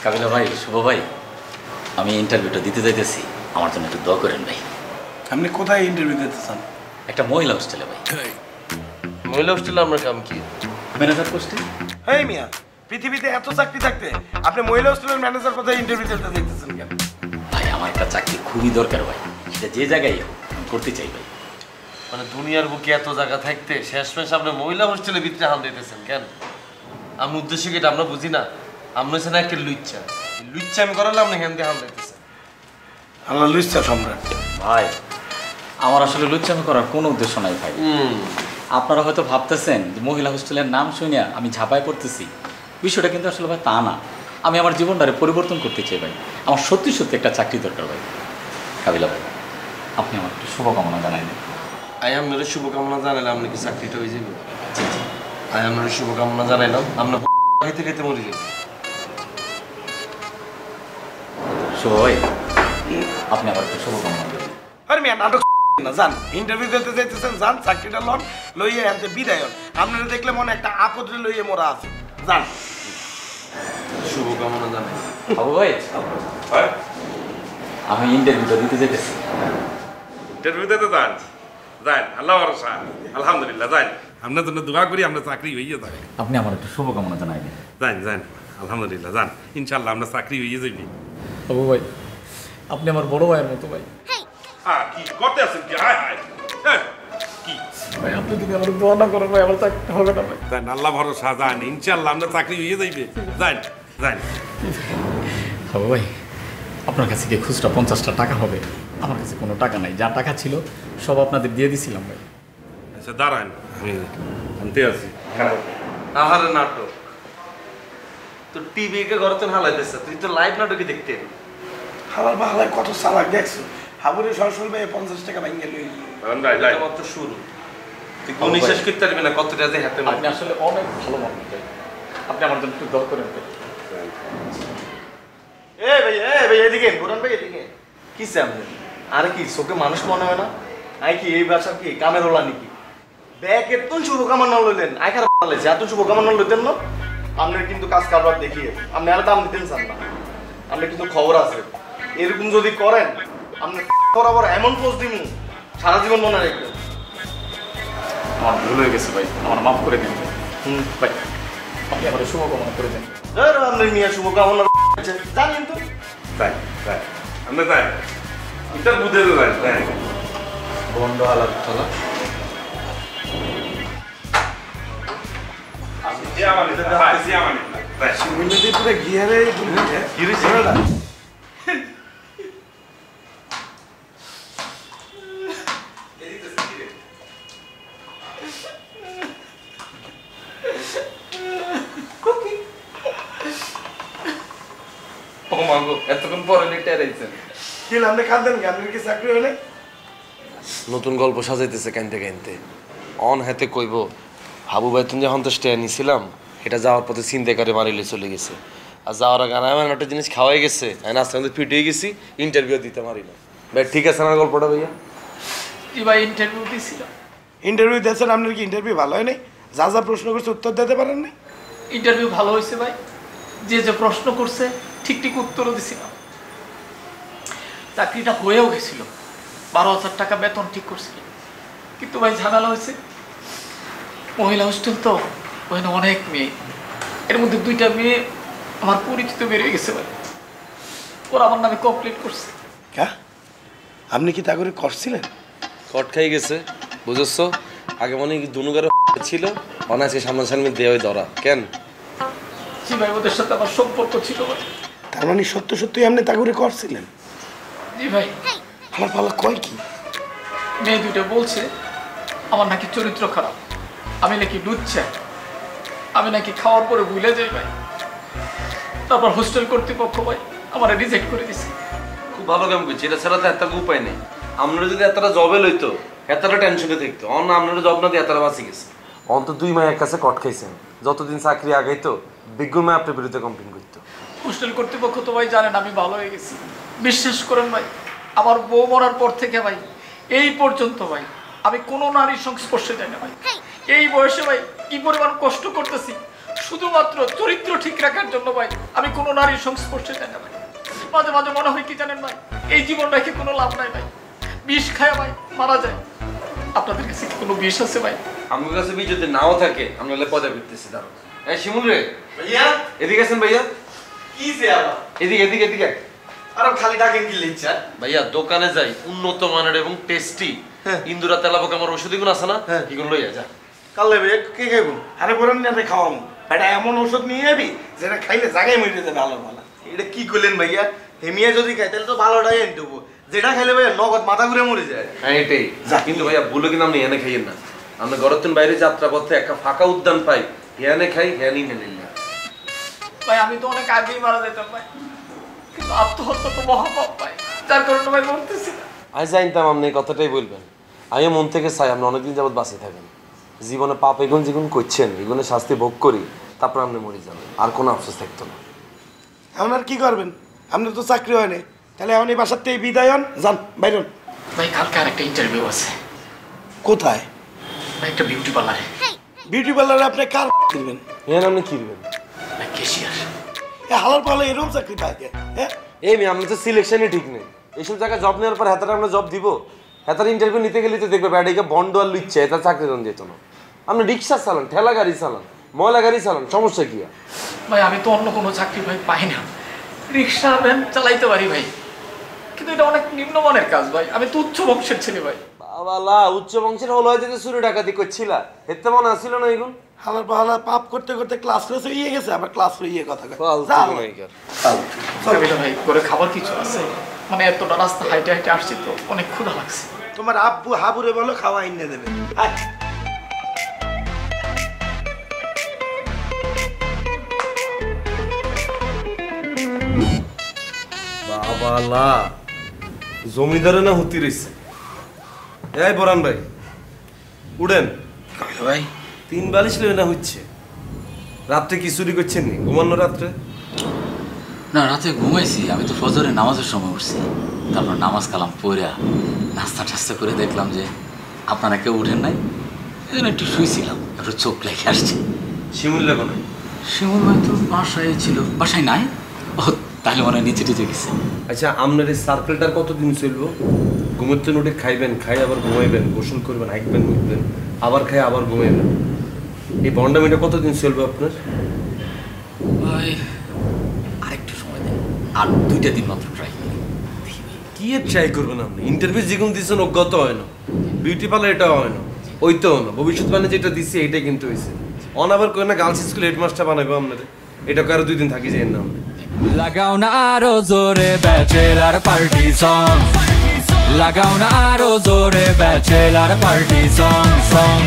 কাবিলা ভাই, শুভ ভাই, আমি ইন্টারভিউটা দিতে যাইতেছি, আমার জন্য একটু দোয়া করেন ভাই। আপনি কোথায় ইন্টারভিউ দিতে চান? একটা মহিলা হোস্টেলে ভাই। মহিলা হোস্টেলে আপনার কাম কি? ম্যানেজার পোস্টে। হেই মিয়া, পৃথিবীতে এত চাকরি থাকতে আপনি মহিলা হোস্টেলের ম্যানেজার কোথায় ইন্টারভিউ দিতে দেখতেছেন কেন? ভাই আমার একটা চাকরি খুবই দরকার ভাই, সেটা যে জায়গায় হোক আমি করতে চাই ভাই। মানে দুনিয়ার বুকে এত জায়গা থাকতে শেষমেশ আপনি মহিলা হোস্টেলের ভিতরে হাল দিতেছেন কেন? আমি উদ্দেশ্য কি এটা আমরা বুঝি না? আপনি হচ্ছেন একটা লুচ্চা, লুচ্চা আমি করালে আপনি হ্যান দিয়ে হাল দিতেছেন। আল্লাহ লুচ্চা সম্রাট। ভাই আমার আসলে লুচ্চামি করার কোনো উদ্দেশ্য নাই ভাই। আপনারা হয়তো ভাবতেছেন যে মহিলা হোস্টেলের নাম শুনে আমি ঝাঁপায় পড়তেছি, বিষয়টা কিন্তু আসলে ভাই তা না। আমি আমার জীবনটারে পরিবর্তন করতে চাই ভাই, আমার সত্যি সত্যি একটা চাকরি দরকার ভাই। কাবিলা ভাই, আপনি আমার একটু শুভকামনা জানাইলেন। আই আপনার শুভকামনা জানাইলাম, আপনি কি চাকরিটা হয়ে যাবে? আই আপনার শুভকামনা জানাইলাম, আপনার খাইতে খাইতে মরে যাবে। শুভ ভাই, আপনি আমার একটু শুভকামনা দেবেন। আরে মিয়া নাটক না, যান ইন্টারভিউ দিতে যাইতেছেন, যান চাকরিটা লন, লইয়ে আনতে বিদায় হন। আপনারা দেখলে মনে একটা আপদে লইয়ে মোরা আছে, যান। শুভকামনা জানাই। বাবু ভাই, আমি ইন্টারভিউটা দিতে যেতেছি। ইন্টারভিউ দিতে যান, যান, আল্লাহ ভরসা, আলহামদুলিল্লাহ, যান। আপনার জন্য দোয়া করি, আপনার চাকরি হইয়ে যাবে। আপনি আমার একটু শুভকামনা জানাইলেন। যান যান, আলহামদুলিল্লাহ, যান, ইনশাল্লাহ আপনার চাকরি হইয়ে যাবে। বাবু ভাই, আপনি আমার বড় ভাইয়ের মতো ভাই। হ্যাঁ, কি করতে আছেন কি? হায় হায়, হ্যাঁ, কি ভাই আপনি যদি আমার দোয়া না করেন ভাই, আমার চাকরি হবে না ভাই। যান, আল্লাহ ভরসা, যান, ইনশাল্লাহ আপনার চাকরি হইয়ে যাইবে। যান যান। বাবু ভাই, আপনার কাছে কি খুচরা 50টা টাকা হবে? আমার কাছে কোনো টাকা নাই, যা টাকা ছিল সব আপনাদের দিয়ে দিছিলাম ভাই। আচ্ছা দাঁড়ান, আমি আনতে আছি। আহারে নাটক, তো টিভি কে ঘরে তো হালাইতেছে, তুই তো লাইভ নাটকই দেখতে। হালাল বা হালাল কত চালাক দেখছো, হাবুরে সরসল ভাই 50 টাকা ভাঙিয়ে লই। এটা মাত্র শুরু, তুই কোন শেষ করতে পারবি না কতটা যে হাতে আপনি আসলে অনেক ভালো মানুষ ভাই, আপনি আমার জন্য একটু দোয়া করেন ভাই। ভাই এদিকে ঘুরান ভাই, এদিকে কি সামনে আরে কি চোখে মানুষ মনে হয় না? আই কি এই বাসা কি কামের ওলা নাকি? ব্যাগ এত শুভকামনা লইলেন, আই খারাপ লাগছে, এত শুভকামনা লইতেন না? আপনার কিন্তু কাজ কারবার দেখিয়ে আপনি আর দাম দিতেন চান না, আপনার কিন্তু খবর আছে। এরকম যদি করেন আপনি বরাবর এমন পোস্ট দিন সারা জীবন মনে রাখবেন। আমার ভুল হয়ে গেছে ভাই, আমার মাফ করে দিন ভাই। আপনি আমার শুভকামনা করে দেন। আপনার মিয়া শুভকামনা জানেন তো? যান যান, আপনি যান, ইন্টারভিউ দিতে যান, যান। বন্ধ আলাপ চলা সুমিনদি পুরো গিয়ারে গিরেছে। ও মাগো, এতক্ষণ পরে লেটে আইছেন। কি আপনি কাঁদেন কি? আপনার কি চাকরি হয় নাই? নতুন গল্প সাজাইতেছে কাইনতে কাইনতে। অন হাতে কইব হাবু ভাই তুমি যখন তো স্টে নিছিলাম, এটা যাওয়ার পথে চিন্তাকারে মারিলে চলে গেছে। আর যাওয়ার আগে আমার একটা জিনিস খাওয়াই গেছে, আমি আস্তে আস্তে ফিট হয়ে গেছি, ইন্টারভিউ দিতে পারি না। ভাই ঠিক আছে না গল্পটা ভাইয়া? জি ভাই, ইন্টারভিউ দিয়েছিলাম। ইন্টারভিউ দিয়েছেন, আপনার কি ইন্টারভিউ ভালো হয় নাই? যা যা প্রশ্ন করছে উত্তর দিতে পারেন নাই? ইন্টারভিউ ভালো হয়েছে ভাই, যে যে প্রশ্ন করছে ঠিক ঠিক উত্তরও দিছিলাম। চাকরিটা হয়েও গেছিল, 12,000 টাকা বেতন ঠিক করছিল। কিন্তু ভাই ঝামেলা হয়েছে, মহিলা হোস্টেল তো ওখানে অনেক মেয়ে, এর মধ্যে 2টা মেয়ে আমার পরিচিত বেরিয়ে গেছে ভাই, ওরা আমার নামে কমপ্লেন করছে। হ্যাঁ, আপনি কি তা করে করছিলেন? কট খাই গেছে বুঝছো? আগে মনে হয় দুনুগারে ছিল, অনায়াসে সামনাসামনি দেওয়া ধরা কেন? জি ভাই, ওদের সাথে আমার সম্পর্ক ছিল ভাই। তার মানে সত্য সত্যই আপনি তা করে করছিলেন? জি ভাই। আমার পালা কয় কি? মেয়ে 2টা বলছে আমার নাকি চরিত্র খারাপ, আমি নাকি লুচ্চা, আমি নাকি খাওয়ার পরে ভুলে যাই ভাই। তারপর হোস্টেল কর্তৃপক্ষ ভাই আমার রিজেক্ট করে দিছে। খুব ভালো কাম করছি, এটা ছাড়া তো একটা উপায় নেই। আপনারা যদি এতটা জবে লইতো, এতটা টেনশনে থাকতো, অন্য আপনারা জব না দিয়ে এতটা বাঁচি গেছে। অন্ত 2 মায়ের কাছে কট খাইছেন, যতদিন চাকরি আগাইতো বিজ্ঞ মায় আপনার বিরুদ্ধে কমপ্লেন করতো। হোস্টেল কর্তৃপক্ষ তো ভাই জানেন আমি ভালো হয়ে গেছি, বিশ্বাস করেন ভাই। আমার বউ মরার পর থেকে ভাই এই পর্যন্ত ভাই আমি কোনো নারীর সংস্পর্শে যাই না ভাই। এই বয়সে ভাই কি পরিমাণ কষ্ট করতেছি শুধুমাত্র চরিত্র ঠিক রাখার জন্য ভাই আমি কোনো নারীর সংস্পর্শে যাই না ভাই। মাঝে মাঝে মনে হয় কি জানেন ভাই, এই জীবন রেখে কোনো লাভ নাই ভাই, বিষ খায় ভাই মারা যায়। আপনাদের কাছে কি কোনো বিষ আছে ভাই? আমার কাছে বি যদি নাও থাকে আমরা পদে ফিরতেছি। দাঁড়ো এই শিমুল রে, ভাইয়া এদিকে আছেন ভাইয়া? কি যে আবার এদিকে এদিকে এদিকে। আর খালি ডাকেন কি লিচ্ছা? ভাইয়া দোকানে যাই, উন্নত মানের এবং টেস্টি ইন্দুরা তেলাপোকা আমার ওষুধ এগুলো আছে না, এগুলো লইয়া যা। কাল ভাইয়া কে খাইবো? আরে বলেন না খাওয়াবো, এটা এমন ওষুধ নিয়ে যাবি যেটা খাইলে জায়গায় মরে যাবে ভালো ভালো। এটা কি করলেন ভাইয়া? হেমিয়া যদি খাই তাহলে তো ভালোটাই এনে দেবো, যেটা খাইলে ভাইয়া নগদ মাথা ঘুরে মরে যায়। হ্যাঁ এটাই কিন্তু ভাইয়া ভুলে কিন্তু আপনি এনে খাইয়েন না। আমরা গরতেন বাইরে যাত্রা পথে একটা ফাঁকা উদ্যান পাই, এনে খাই হ্যানি নেন না ভাই আমি তো অনেক আগেই মারা যেতাম ভাই, কিন্তু আত্মহত্যা তো মহাপাপ ভাই, যার কারণে ভাই মরতেছি না। আমি জানতাম আপনি এই কথাটাই বলবেন। আমি মন থেকে চাই আপনি অনেকদিন যাবত বাঁচে থাকেন, জীবনে পাপ এগুন যেগুন করছেন এগুলো শাস্তি ভোগ করি, তারপর আপনি মরে যাবেন, আর কোনো আফসোস থাকতো না। এখন আর কি করবেন? আপনার তো চাকরি হয় না, তাহলে এখন এই বাসার থেকে বিদায় হন, যান বাইরন। ভাই কালকে আর একটা ইন্টারভিউ আছে। কোথায়? ভাই একটা বিউটি পার্লারে। বিউটি পার্লারে আপনি কার করবেন? হ্যাঁ আপনি কি করবেন? ভাই ক্যাশিয়ার। হালার পালা এরকম চাকরি থাকে? হ্যাঁ এই মেয়ে আপনি তো সিলেকশনই ঠিক নেই। এইসব জায়গায় জব নেওয়ার পর হাতারে আমরা জব দিব, হাতার ইন্টারভিউ নিতে গেলে তো দেখবে ব্যাডিকে বন্ড আর লিচ্ছে, এটা চাকরি দেন যেত না। আপনি রিক্সা চালান, ঠেলা গাড়ি চালান, ময়লা গাড়ি চালান, সমস্যা কি? ভাই আমি তো অন্য কোনো চাকরি ভাই পাই না, রিক্সা ভ্যান চালাইতে পারি ভাই, কিন্তু এটা অনেক নিম্নমানের কাজ ভাই, আমি তো উচ্চ বংশের ছেলে ভাই। বাবালা উচ্চ বংশের হলো হয়তো চুরি ডাকাতি করছিলা, এতে মনে আসছিল না এগুন? হালার পালা পাপ করতে করতে ক্লাস ফ্রেস হয়ে গেছে, আবার ক্লাস হয়ে কথা কয়। ভাই করে খাবার কিছু আছে? মানে এতটা রাস্তা হাইটে হাইটে আসছি তো অনেক ক্ষুধা লাগছে। তোমার আব্বু হাবুরে বলো খাওয়া এনে দেবে। বাবালা জমিদারে না হুতি রইছে। এই বরান ভাই উড়েন ভাই 3 বালিশ লই না হচ্ছে। রাত্রে কি চুরি করছেন নি? ঘুমানো রাত্রে? না রাতে ঘুমাইছি, আমি তো ফজরের নামাজের সময় উঠছি, তারপর নামাজ কালাম পড়া নাস্তা টাস্তা করে দেখলাম যে আপনারা কেউ উঠেন নাই, এই জন্য একটু শুয়েছিলাম, একটু চোখ লেগে আসছে। শিমুল লেখো না? শিমুল ভাই তো বাসায় ছিল, বাসায় নাই, ও তাহলে মনে হয় নিচে টিচে গেছে। আচ্ছা আপনার এই সার্কেলটার কতদিন চলবো? ঘুমোতে উঠে খাইবেন, খাই আবার ঘুমাইবেন, গোসল করবেন, হাঁকবেন উঠবেন, আবার খাই আবার ঘুমাইবেন, এই বন্ডামিটা কতদিন চলবে আপনার? ভাই আরেকটু সময় দেন, আর 2টা দিন মাত্র ট্রাই করি। কি ট্রাই করবেন আপনি? ইন্টারভিউ যেগুলো দিচ্ছেন অজ্ঞাত হয় না, বিউটি পার্লার এটা হয় না, ওইটাও না, ভবিষ্যৎ মানে যেটা দিচ্ছি এইটাই কিন্তু হয়েছে। অন আবার কই না গার্লস স্কুল হেডমাস্টার বানাবো আপনাদের, এটা কারো 2 দিন থাকি যায় না। লাগাও না আরো জোরে ব্যাচেলার পার্টি সং, লাগাও না আরো জোরে ব্যাচেলার পার্টি সং সং।